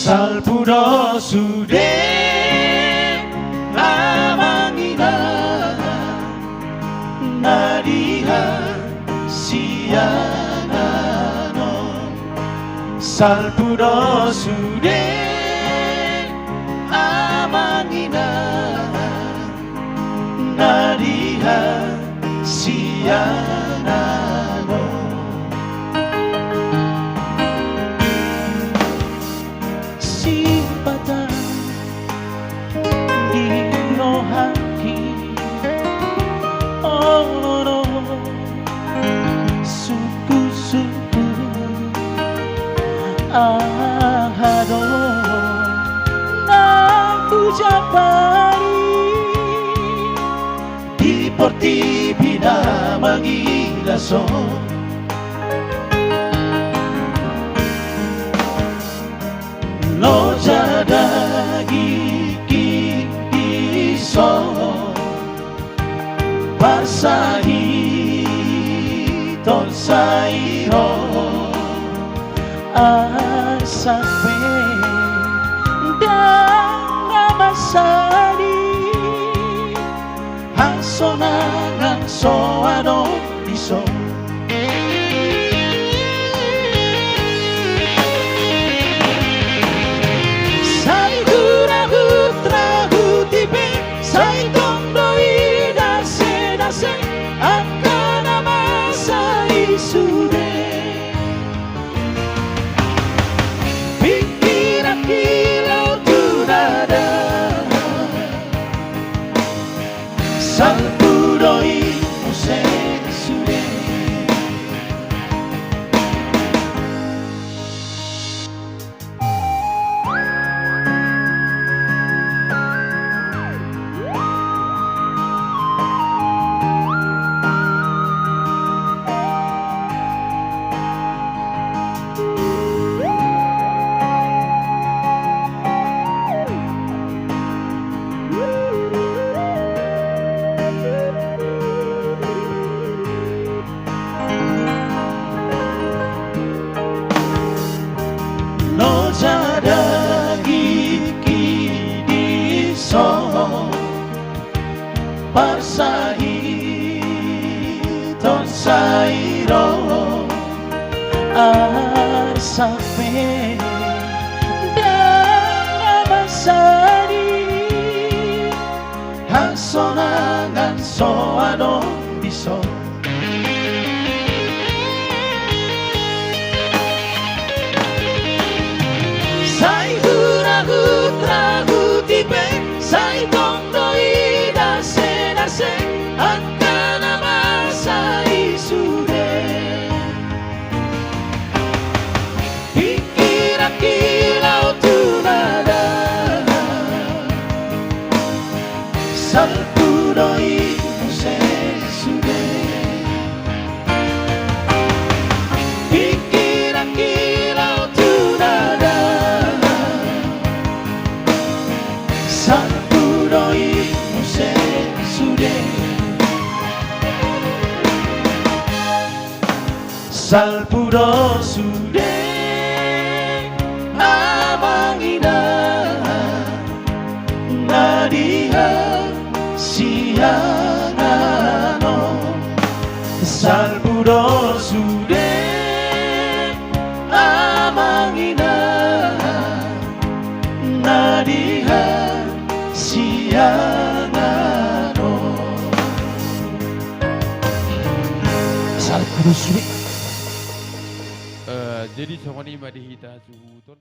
Salpuro sude amangina nariha sianano. Salpuro sude amangina nariha sianano. Simpata di no haki oro suku-suku ahado na kujapari di porti bina mangilaso. Lo jadagi kiso pasahi ton saiho asape dan masari hansonangan soano diso. Salpuro ipuse sude. Jadagi kiso pasahi ton sairo asape dan masari hansonangan soano biso. Sai huragu tragu tipe sai tondo ida senase akana masai sude. Pikira kilau tunada salpuro ipuse sude. Pikira kilau tunada Salpuro ipuse sude. Salpuro sude amangina nadiha sianano. Salpuro sude amangina nadiha sianano. Jadi sama ni madihita suhuton.